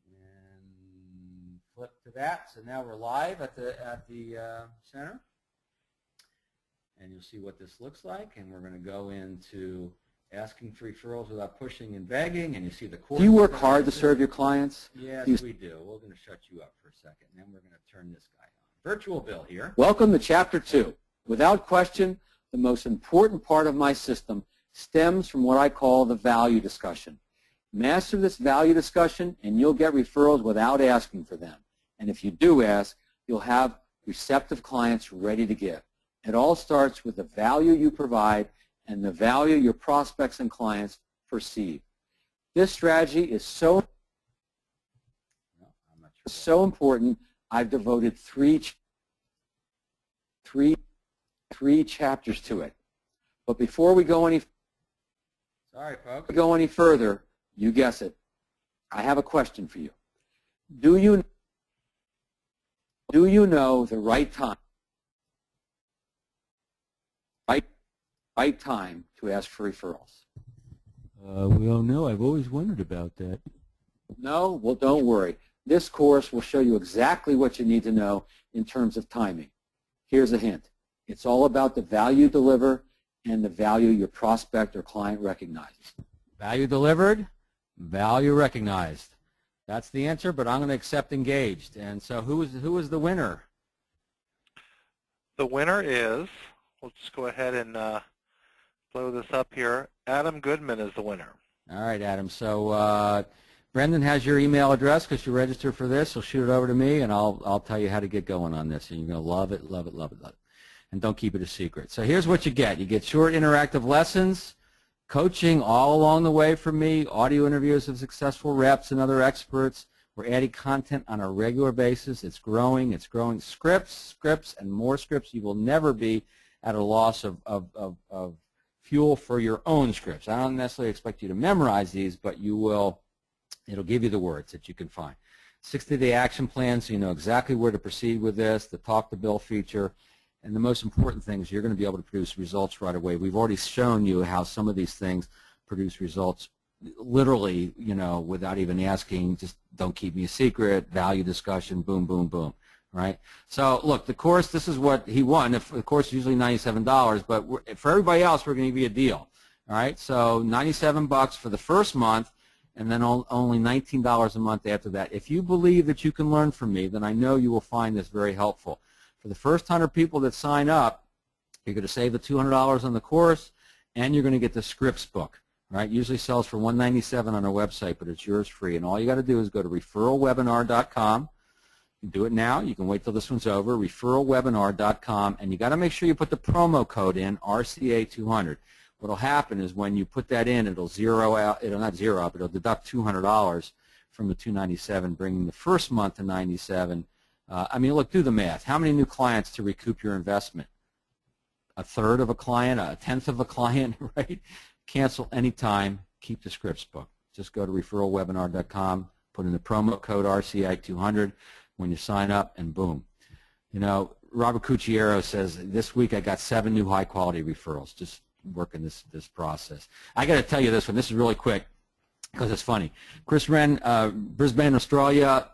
and flip to that. So now we're live at the center, and you'll see what this looks like. And we're going to go into asking for referrals without pushing and begging. And you see the course. Do you work hard to serve your clients? Yes, we do. We're going to shut you up for a second, and then we're going to turn this guy on. Virtual Bill here. Welcome to Chapter 2. Without question, the most important part of my system stems from what I call the value discussion. Master this value discussion, and you'll get referrals without asking for them. And if you do ask, you'll have receptive clients ready to give. It all starts with the value you provide and the value your prospects and clients perceive. This strategy is so important, I've devoted three chapters to it. But before we go any further, you guess it, I have a question for you. Do you know the right time to ask for referrals? Well, no, I've always wondered about that. No? Well, don't worry. This course will show you exactly what you need to know in terms of timing. Here's a hint. It's all about the value you deliver and the value your prospect or client recognizes. Value delivered, value recognized. That's the answer, but I'm going to accept engaged. And so who is the winner? The winner is, we'll just go ahead and blow this up here. Adam Goodman is the winner. All right, Adam. So Brendan has your email address because you registered for this. He'll shoot it over to me, and I'll tell you how to get going on this. And you're going to love it, love it, love it, love it. And don't keep it a secret. So here's what you get. You get short interactive lessons, coaching all along the way from me, audio interviews of successful reps and other experts. We're adding content on a regular basis. It's growing, scripts, and more scripts. You will never be at a loss of fuel for your own scripts. I don't necessarily expect you to memorize these, but you will. It'll give you the words that you can find. 60-day action plan, so you know exactly where to proceed with this, the Talk to Bill feature, and the most important thing is you're going to be able to produce results right away. We've already shown you how some of these things produce results literally, you know, without even asking. Just don't keep me a secret, value discussion, boom, boom, boom, right? So look, the course, this is what he won. The course is usually $97, but for everybody else, we're going to give you a deal, all right? So $97 for the first month, and then only $19 a month after that. If you believe that you can learn from me, then I know you will find this very helpful. For the first 100 people that sign up, you're going to save the $200 on the course, and you're going to get the scripts book. Right? Usually sells for $197 on our website, but it's yours free. And all you got to do is go to referralwebinar.com. You can do it now. You can wait till this one's over. Referralwebinar.com, and you got to make sure you put the promo code in, RCA200. What'll happen is when you put that in, it'll zero out. It'll not zero out, but it'll deduct $200 from the $297, bringing the first month to $97. I mean, look, do the math. How many new clients to recoup your investment? A third of a client, a tenth of a client, right? Cancel anytime. Keep the scripts book. Just go to referralwebinar.com, put in the promo code RCI200 when you sign up, and boom. You know, Robert Cucchiero says, this week I got 7 new high-quality referrals, just working this process. I got to tell you this one. This is really quick because it's funny. Chris Wren, Brisbane, Australia,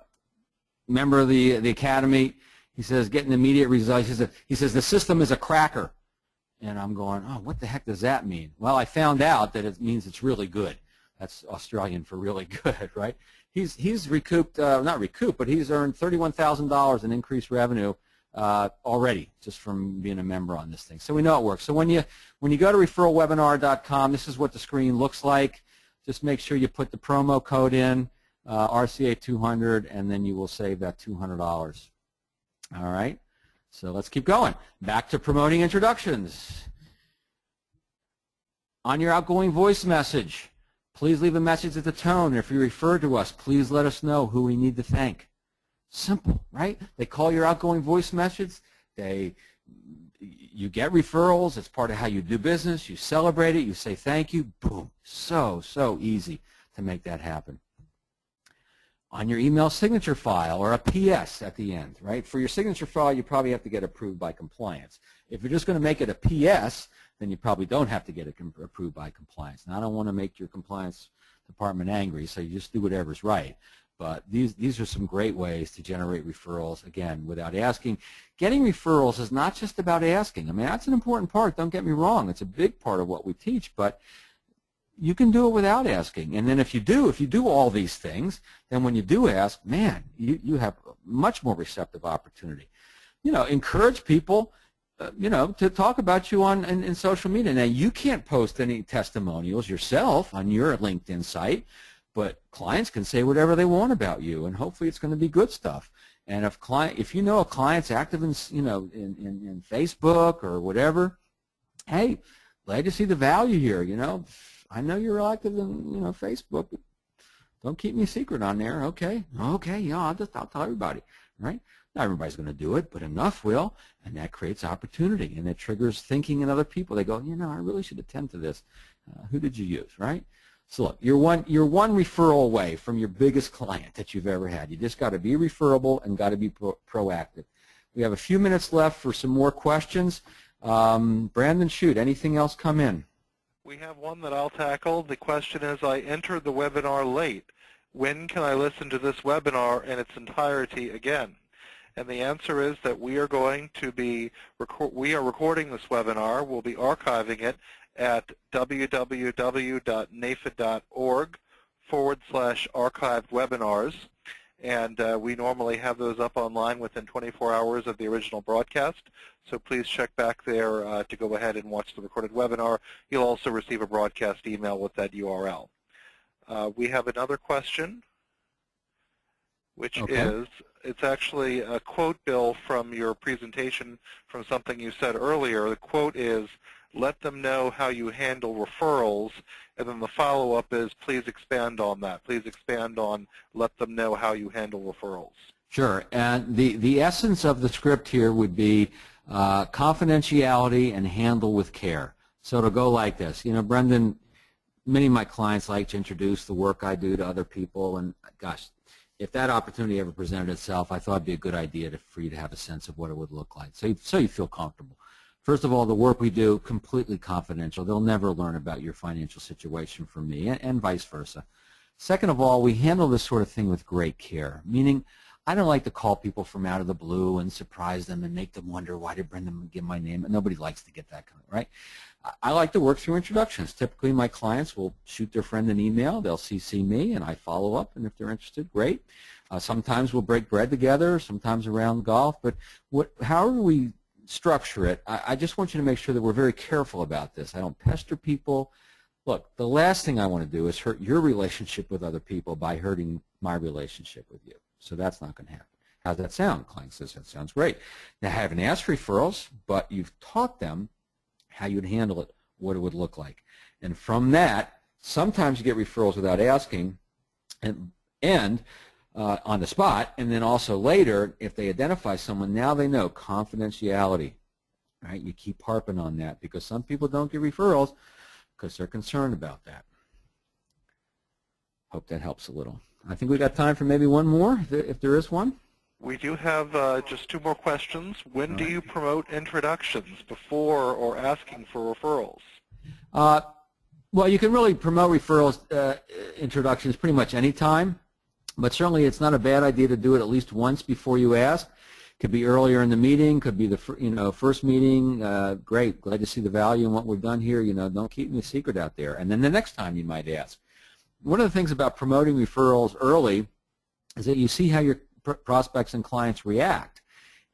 member of the Academy, he says, getting immediate results. He says, the system is a cracker. And I'm going, oh, what the heck does that mean? Well, I found out that it means it's really good. That's Australian for really good, right? He's recouped, not recouped, but he's earned $31,000 in increased revenue already just from being a member on this thing. So we know it works. So when you go to referralwebinar.com, this is what the screen looks like. Just make sure you put the promo code in, RCA200, and then you will save that $200. All right? So let's keep going. Back to promoting introductions. On your outgoing voice message, please leave a message at the tone. If you refer to us, please let us know who we need to thank. Simple, right? They call your outgoing voice message. You get referrals. It's part of how you do business. You celebrate it. You say thank you. Boom. So easy to make that happen. On your email signature file or a PS at the end, right? For your signature file, you probably have to get approved by compliance. If you're just going to make it a PS, then you probably don't have to get it approved by compliance. Now, I don't want to make your compliance department angry, so you just do whatever's right. But these are some great ways to generate referrals, again, without asking. Getting referrals is not just about asking. I mean, that's an important part. Don't get me wrong. It's a big part of what we teach, but you can do it without asking. And then if you do all these things, then when you do ask, man, you have a much more receptive opportunity. You know, encourage people, you know, to talk about you in social media. Now, you can't post any testimonials yourself on your LinkedIn site, but clients can say whatever they want about you, and hopefully it's going to be good stuff. And if you know a client's active in, you know, in Facebook or whatever, hey, glad to see the value here, you know. I know you're active in, you know, Facebook. Don't keep me a secret on there. Okay, yeah, I'll tell everybody, right? Not everybody's going to do it, but enough will, and that creates opportunity, and it triggers thinking in other people. They go, you know, I really should attend to this. Who did you use, right? So look, you're one referral away from your biggest client that you've ever had. You just got to be referable and got to be proactive. We have a few minutes left for some more questions. Brandon, shoot, anything else come in? We have one that I'll tackle. The question is, I entered the webinar late. When can I listen to this webinar in its entirety again? And the answer is that we are going to be recording this webinar. We'll be archiving it at www.naifa.org/archived webinars. And we normally have those up online within 24 hours of the original broadcast. So please check back there to go ahead and watch the recorded webinar. You'll also receive a broadcast email with that URL. We have another question, which is, it's actually a quote, Bill, from your presentation from something you said earlier. The quote is, let them know how you handle referrals, and then the follow-up is, please expand on that. Please expand on, let them know how you handle referrals. Sure, and the essence of the script here would be, confidentiality and handle with care. So it'll go like this. You know, Brendan, many of my clients like to introduce the work I do to other people, and gosh, if that opportunity ever presented itself, I thought it'd be a good idea for you to have a sense of what it would look like, so you feel comfortable. First of all, the work we do, completely confidential. They'll never learn about your financial situation from me, and vice versa. Second of all, we handle this sort of thing with great care, meaning I don't like to call people from out of the blue and surprise them and make them wonder, why did Brendan give my name? Nobody likes to get that kind of, right? I like to work through introductions. Typically, my clients will shoot their friend an email. They'll CC me, and I follow up, and if they're interested, great. Sometimes we'll break bread together, sometimes around golf, but however we structure it, I just want you to make sure that we're very careful about this. I don't pester people. Look, the last thing I want to do is hurt your relationship with other people by hurting my relationship with you. So that's not going to happen. How's that sound? Client says, that sounds great. Now, I haven't asked referrals, but you've taught them how you'd handle it, what it would look like. And from that, sometimes you get referrals without asking and on the spot, and then also later, if they identify someone, now they know confidentiality. Right? You keep harping on that because some people don't get referrals because they're concerned about that. Hope that helps a little. I think we got time for maybe one more, if there is one. We do have just 2 more questions. When do you promote introductions, before or asking for referrals? Well, you can really promote referrals introductions pretty much any time, but certainly it's not a bad idea to do it at least once before you ask. Could be earlier in the meeting, could be the first meeting. Great, glad to see the value in what we've done here. Don't keep me a secret out there. And then the next time you might ask. One of the things about promoting referrals early is that you see how your prospects and clients react,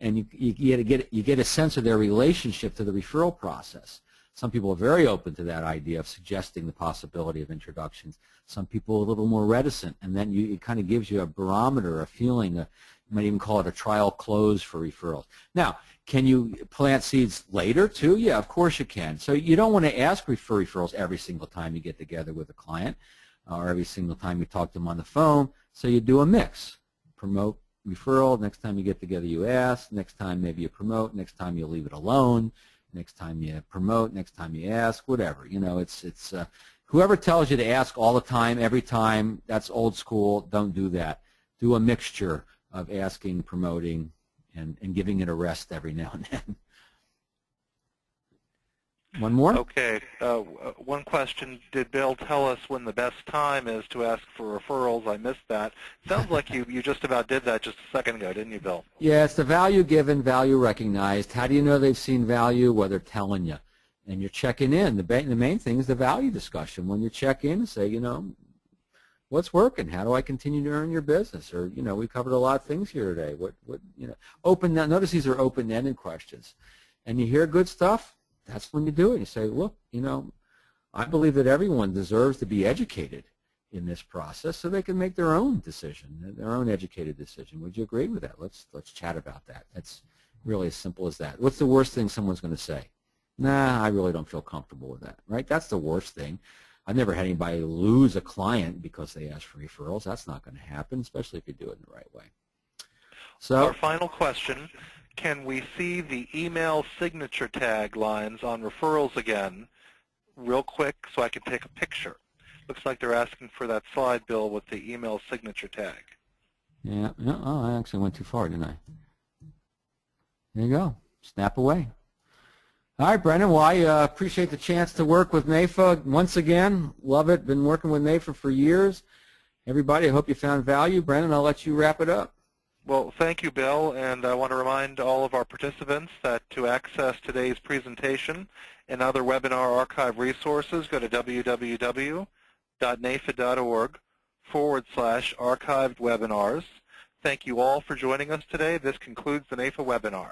and you get a sense of their relationship to the referral process. Some people are very open to that idea of suggesting the possibility of introductions. Some people are a little more reticent, and then it kind of gives you a barometer, a feeling. You might even call it a trial close for referrals. Now, can you plant seeds later too? Yeah, of course you can. So you don't want to ask for referrals every single time you get together with a client or every single time you talk to them on the phone. So you do a mix. Promote referral. Next time you get together, you ask. Next time maybe you promote. Next time you leave it alone. Next time you promote. Next time you ask. Whatever. It's whoever tells you to ask all the time, every time, that's old school. Don't do that. Do a mixture of asking, promoting, and giving it a rest every now and then. One more? Okay. One question. Did Bill tell us when the best time is to ask for referrals? I missed that. Sounds like you just about did that just a second ago, didn't you, Bill? Yeah, it's the value given, value recognized. How do you know they've seen value? Well, they're telling you. And you're checking in. The main thing is the value discussion. When you check in and say, what's working? How do I continue to earn your business? Or, we covered a lot of things here today. Notice these are open-ended questions. And you hear good stuff, that's when you do it. You say, look, I believe that everyone deserves to be educated in this process so they can make their own decision, their own educated decision. Would you agree with that? Let's chat about that. That's really as simple as that. What's the worst thing someone's going to say? Nah, I really don't feel comfortable with that, right? That's the worst thing. I've never had anybody lose a client because they ask for referrals. That's not going to happen, especially if you do it in the right way. So, our final question, can we see the email signature tag lines on referrals again real quick so I can take a picture? Looks like they're asking for that slide, Bill, with the email signature tag. Yeah, no, I actually went too far, didn't I? There you go. Snap away. All right, Brendan, well, I appreciate the chance to work with NAIFA once again. Love it. Been working with NAIFA for years. Everybody, I hope you found value. Brendan, I'll let you wrap it up. Well, thank you, Bill, and I want to remind all of our participants that to access today's presentation and other webinar archive resources, go to www.naifa.org/archived webinars. Thank you all for joining us today. This concludes the NAIFA webinar.